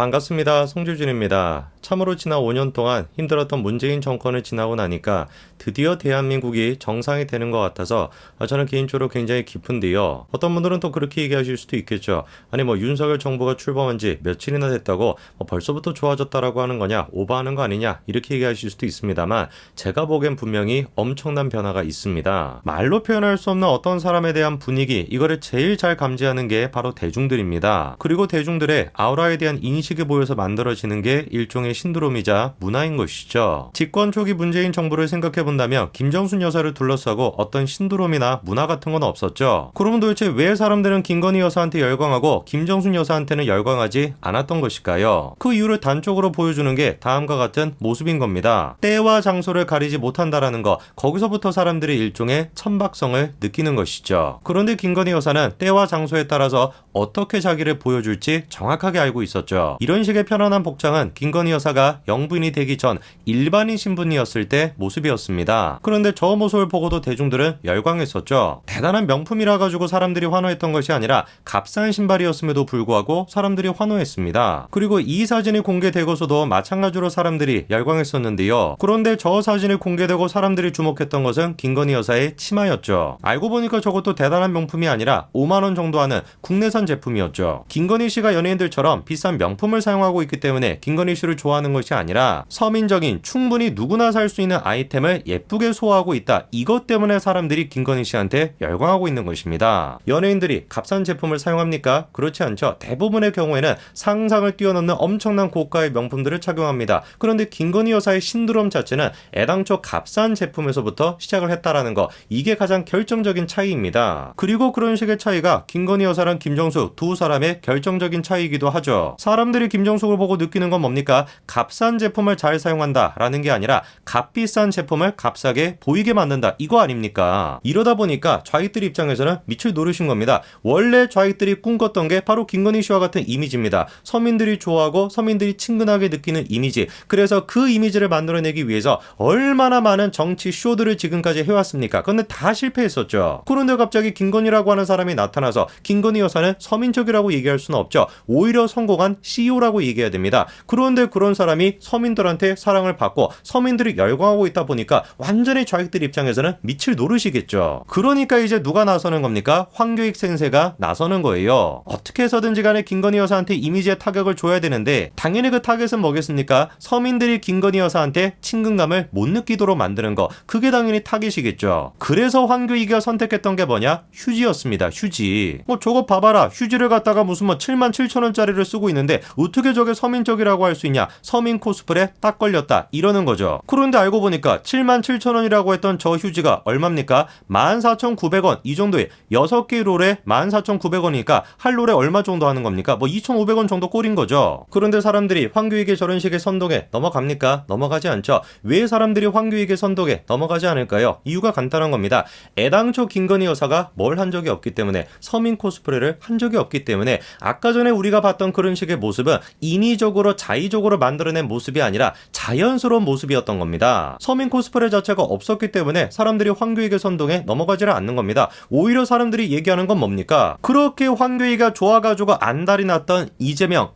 반갑습니다. 송주진입니다. 참으로 지난 5년 동안 힘들었던 문재인 정권을 지나고 나니까 드디어 대한민국이 정상이 되는 것 같아서 저는 개인적으로 굉장히 기쁜데요. 어떤 분들은 또 그렇게 얘기하실 수도 있겠죠. 아니 윤석열 정부가 출범한 지 며칠이나 됐다고 벌써부터 좋아졌다라고 하는 거냐, 오버하는 거 아니냐 이렇게 얘기하실 수도 있습니다만 제가 보기엔 분명히 엄청난 변화가 있습니다. 말로 표현할 수 없는 어떤 사람에 대한 분위기, 이거를 제일 잘 감지하는 게 바로 대중들입니다. 그리고 대중들의 아우라에 대한 인식이 보여서 만들어지는 게 일종의 신드롬이자 문화인 것이죠. 집권 초기 문재인 정부를 생각해본다면 김정순 여사를 둘러싸고 어떤 신드롬이나 문화 같은 건 없었죠. 그러면 도대체 왜 사람들은 김건희 여사한테 열광하고 김정순 여사한테는 열광하지 않았던 것일까요? 그 이유를 단적으로 보여주는 게 다음과 같은 모습인 겁니다. 때와 장소를 가리지 못한다라는 거, 거기서부터 사람들이 일종의 천박성을 느끼는 것이죠. 그런데 김건희 여사는 때와 장소에 따라서 어떻게 자기를 보여줄지 정확하게 알고 있었죠. 이런 식의 편안한 복장은 김건희 여사가 영부인이 되기 전 일반인 신분이었을 때 모습이었습니다. 그런데 저 모습을 보고도 대중들은 열광했었죠. 대단한 명품이라 가지고 사람들이 환호했던 것이 아니라 값싼 신발이었음에도 불구하고 사람들이 환호했습니다. 그리고 이 사진이 공개되고서도 마찬가지로 사람들이 열광했었는데요. 그런데 저 사진이 공개되고 사람들이 주목했던 것은 김건희 여사의 치마였죠. 알고 보니까 저것도 대단한 명품이 아니라 5만 원 정도 하는 국내산 제품이었죠. 김건희 씨가 연예인들처럼 비싼 명품을 사용하고 있기 때문에 김건희 씨를 좋아하는 것이 아니라 서민적인, 충분히 누구나 살 수 있는 아이템을 예쁘게 소화하고 있다. 이것 때문에 사람들이 김건희 씨한테 열광하고 있는 것입니다. 연예인들이 값싼 제품을 사용합니까? 그렇지 않죠. 대부분의 경우에는 상상을 뛰어넘는 엄청난 고가의 명품들을 착용합니다. 그런데 김건희 여사의 신드롬 자체는 애당초 값싼 제품에서부터 시작을 했다라는 거, 이게 가장 결정적인 차이입니다. 그리고 그런 식의 차이가 김건희 여사랑 김정숙 두 사람의 결정적인 차이이기도 하죠. 사람들이 김정숙을 보고 느끼는 건 뭡니까? 값싼 제품을 잘 사용한다라는 게 아니라 값비싼 제품을 값싸게 보이게 만든다, 이거 아닙니까? 이러다 보니까 좌익들 입장에서는 미칠 노릇인 겁니다. 원래 좌익들이 꿈꿨던 게 바로 김건희 씨와 같은 이미지입니다. 서민들이 좋아하고 서민들이 친근하게 느끼는 이미지. 그래서 그 이미지를 만들어내기 위해서 얼마나 많은 정치 쇼들을 지금까지 해왔습니까? 그런데 다 실패했었죠. 그런데 갑자기 김건희라고 하는 사람이 나타나서 김건희 여사는 서민적이라고 얘기할 수는 없죠. 오히려 성공한 CEO라고 얘기해야 됩니다. 그런데 그런 사람이 서민들한테 사랑을 받고 서민들이 열광하고 있다 보니까 완전히 좌익들 입장에서는 미칠 노릇이겠죠. 그러니까 이제 누가 나서는 겁니까? 황교익 센세가 나서는 거예요. 어떻게 해서든지 간에 김건희 여사한테 이미지에 타격을 줘야 되는데 당연히 그 타겟은 뭐겠습니까? 서민들이 김건희 여사한테 친근감을 못 느끼도록 만드는 거, 그게 당연히 타겟이겠죠. 그래서 황교익이가 선택했던 게 뭐냐? 휴지였습니다. 휴지. 저거 봐봐라. 휴지를 갖다가 무슨 77,000원짜리를 쓰고 있는데 어떻게 저게 서민적이라고 할 수 있냐? 서민 코스프레 딱 걸렸다, 이러는 거죠. 그런데 알고 보니까 77,000원이라고 했던 저 휴지가 얼마입니까? 14,900원. 이 정도에 6개 롤에 14,900원이니까 할 롤에 얼마 정도 하는 겁니까? 2,500원 정도 꼴인 거죠. 그런데 사람들이 황교익의 저런 식의 선동에 넘어갑니까? 넘어가지 않죠. 왜 사람들이 황교익의 선동에 넘어가지 않을까요? 이유가 간단한 겁니다. 애당초 김건희 여사가 뭘 한 적이 없기 때문에, 서민 코스프레를 한 적이 없기 때문에, 아까 전에 우리가 봤던 그런 식의 모습은 인위적으로 자의적으로 만들어낸 모습이 아니라 자연스러운 모습이었던 겁니다. 서민 코스프레 자체가 없었기 때문에 사람들이 황교익의 선동에 넘어가지를 않는 겁니다. 오히려 사람들이 얘기하는 건 뭡니까? 그렇게 황교익이 좋아가지고 안달이 났던 이재명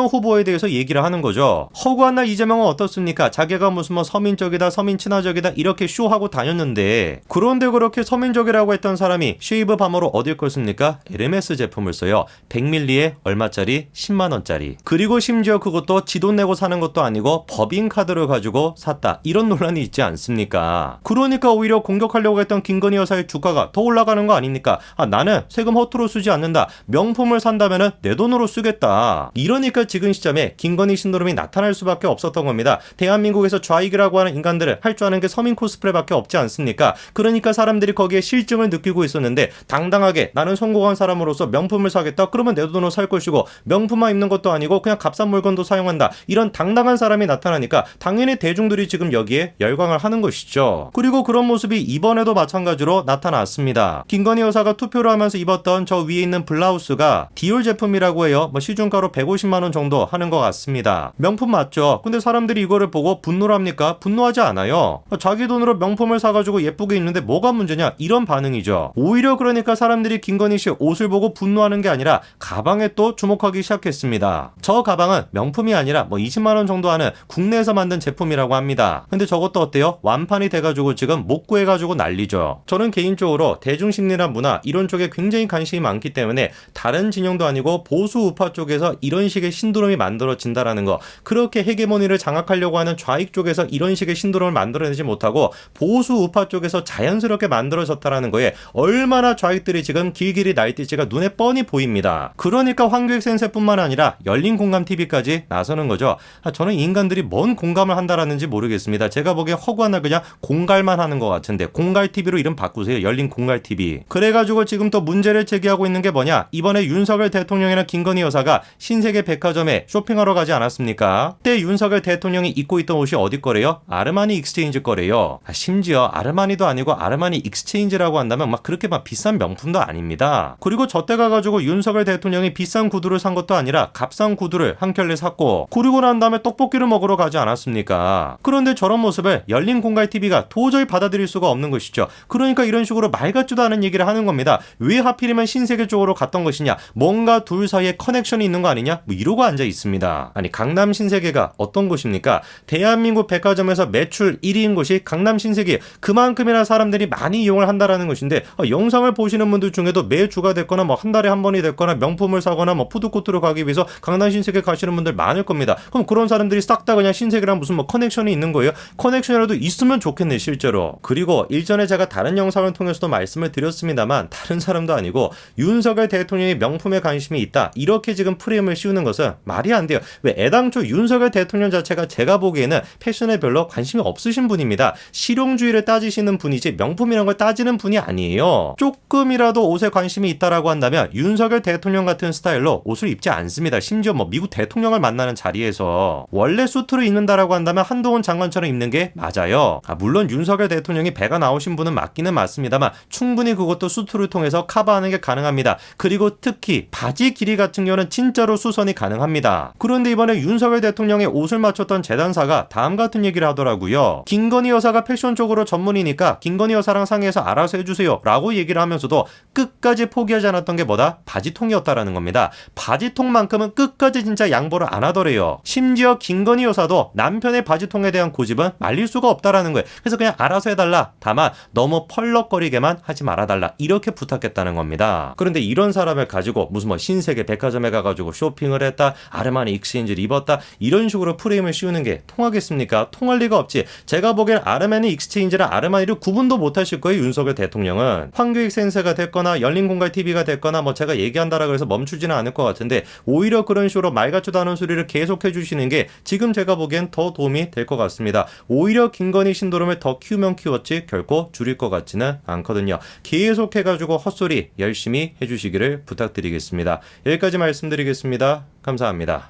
후보에 대해서 얘기를 하는 거죠. 허구한 날 이재명은 어떻습니까? 자기가 무슨 서민적이다, 서민 친화적이다 이렇게 쇼하고 다녔는데, 그런데 그렇게 서민적이라고 했던 사람이 쉐이브 밤으로 어딜 걸 씁니까? 에르메스 제품을 써요. 100ml에 얼마짜리? 10만원짜리. 그리고 심지어 그것도 지 돈 내고 사는 것도 아니고 법인카드를 가지고 샀다, 이런 논란이 있지 않습니까? 그러니까 오히려 공격하려고 했던 김건희 여사의 주가가 더 올라가는 거 아닙니까? 나는 세금 허투루 쓰지 않는다, 명품을 산다면 내 돈으로 쓰겠다. 이러니까 지금 시점에 김건희 신드롬이 나타날 수밖에 없었던 겁니다. 대한민국에서 좌익이라고 하는 인간들을 할 줄 아는 게 서민 코스프레밖에 없지 않습니까? 그러니까 사람들이 거기에 실증을 느끼고 있었는데, 당당하게 나는 성공한 사람으로서 명품을 사겠다, 그러면 내 돈으로 살 것이고, 명품만 입는 것도 아니고 그냥 값싼 물건도 사용한다, 이런 당당한 사람이 나타나니까 당연히 대중들이 지금 여기에 열광을 하는 것이죠. 그리고 그런 모습이 이번에도 마찬가지로 나타났습니다. 김건희 여사가 투표를 하면서 입었던 저 위에 있는 블라우스가 디올 제품이라고 해요. 시중가로 150만원 정도 하는 것 같습니다. 명품 맞죠? 근데 사람들이 이거를 보고 분노를 합니까? 분노하지 않아요. 자기 돈으로 명품을 사가지고 예쁘게 입는데 뭐가 문제냐, 이런 반응이죠. 오히려 그러니까 사람들이 김건희 씨 옷을 보고 분노하는 게 아니라 가방에 또 주목하기 시작했습니다. 저 가방은 명품이 아니라 뭐 20만 원 정도 하는 국내에서 만든 제품이라고 합니다. 근데 저것도 어때요? 완판이 돼가지고 지금 못 구해가지고 난리죠. 저는 개인적으로 대중심리란 문화 이런 쪽에 굉장히 관심이 많기 때문에 다른 진영도 아니고 보수 우파 쪽에서 이런 식의 신드롬이 만들어진다라는 거, 그렇게 헤게모니를 장악하려고 하는 좌익 쪽에서 이런 식의 신드롬을 만들어내지 못하고 보수 우파 쪽에서 자연스럽게 만들어졌다라는 거에 얼마나 좌익들이 지금 길길이 날뛸지가 눈에 뻔히 보입니다. 그러니까 황교익 센세뿐만 아니라 열린공감TV까지 나서는 거죠. 저는 인간들이 뭔 공감을 한다라는지 모르겠습니다. 제가 보기에 허구한 날 그냥 공갈만 하는 것 같은데, 공갈TV로 이름 바꾸세요. 열린공갈TV. 그래가지고 지금 또 문제를 제기하고 있는 게 뭐냐, 이번에 윤석열 대통령이나 김건희 여사가 신세계 백화점에 쇼핑하러 가지 않았습니까? 그때 윤석열 대통령이 입고 있던 옷이 어디 거래요? 아르마니 익스체인지 거래요. 심지어 아르마니도 아니고 아르마니 익스체인지라고 한다면 막 그렇게 막 비싼 명품도 아닙니다. 그리고 저때 가가지고 윤석열 대통령이 비싼 구두를 산 것도 아니라 값싼 구두를 한 켤레 샀고, 그리고 난 다음에 떡볶이를 먹으러 가지 않았습니까? 그런데 저런 모습을 열린공갈TV가 도저히 받아들일 수가 없는 것이죠. 그러니까 이런 식으로 말 같지도 않은 얘기를 하는 겁니다. 왜 하필이면 신세계 쪽으로 갔던 것이냐, 뭔가 둘 사이에 커넥션이 있는 거 아니냐, 뭐 이러고 앉아 있습니다. 아니, 강남 신세계가 어떤 곳입니까? 대한민국 백화점에서 매출 1위인 곳이 강남 신세계. 그만큼이나 사람들이 많이 이용을 한다라는 것인데, 영상을 보시는 분들 중에도 매주가 됐거나 뭐 한 달에 한 번이 됐거나 명품을 사거나 뭐 푸드코트로 가기 위해서 강남 신세계 가시는 분들 많을 겁니다. 그럼 그런 사람들이 싹 다 그냥 신세계랑 무슨 뭐 커넥션이 있는 거예요? 커넥션이라도 있으면 좋겠네 실제로. 그리고 일전에 제가 다른 영상을 통해서도 말씀을 드렸습니다만, 다른 사람도 아니고 윤석열 대통령이 명품에 관심이 있다, 이렇게 지금 프레임을 씌우는 것은 말이 안 돼요. 왜? 애당초 윤석열 대통령 자체가 제가 보기에는 패션에 별로 관심이 없으신 분입니다. 실용주의를 따지시는 분이지 명품이란 걸 따지는 분이 아니에요. 조금이라도 옷에 관심이 있다라고 한다면 윤석열 대통령 같은 스타일로 옷을 입지 않습니다. 심지어 뭐 미국 대통령을 만나는 자리에서 원래 수트를 입는다라고 한다면 한동훈 장관처럼 입는 게 맞아요. 물론 윤석열 대통령이 배가 나오신 분은 맞기는 맞습니다만 충분히 그것도 수트를 통해서 커버하는 게 가능합니다. 그리고 특히 바지 길이 같은 경우는 진짜로 수선이 가능합니다. 그런데 이번에 윤석열 대통령의 옷을 맞췄던 재단사가 다음 같은 얘기를 하더라고요. 김건희 여사가 패션 쪽으로 전문이니까 김건희 여사랑 상의해서 알아서 해주세요 라고 얘기를 하면서도 끝까지 포기하지 않았던 게 뭐다? 바지통이었다라는 겁니다. 바지통만큼은 끝까지 진짜 양보를 안 하더래요. 심지어 김건희 여사도 남편의 바지통에 대한 고집은 말릴 수가 없다라는 거예요. 그래서 그냥 알아서 해달라, 다만 너무 펄럭거리게만 하지 말아달라, 이렇게 부탁했다는 겁니다. 그런데 이런 사람을 가지고 무슨 뭐 신세계 백화점에 가가지고 쇼핑을 했다, 아르마니 익스체인지를 입었다, 이런 식으로 프레임을 씌우는 게 통하겠습니까? 통할 리가 없지. 제가 보기엔 아르마니 익스체인지랑 아르마니를 구분도 못하실 거예요. 윤석열 대통령은 황교익 센세가 됐거나 열린공갈TV가 됐거나 뭐 제가 얘기한다라 그래서 멈추지는 않을 것 같은데, 오히려 그런 식으로 말 같지도 않은 소리를 계속 해주시는 게 지금 제가 보기엔 더 도움이 될 것 같습니다. 오히려 김건희 신도롬을 더 키우면 키웠지 결코 줄일 것 같지는 않거든요. 계속 해가지고 헛소리 열심히 해주시기를 부탁드리겠습니다. 여기까지 말씀드리겠습니다. 감사합니다.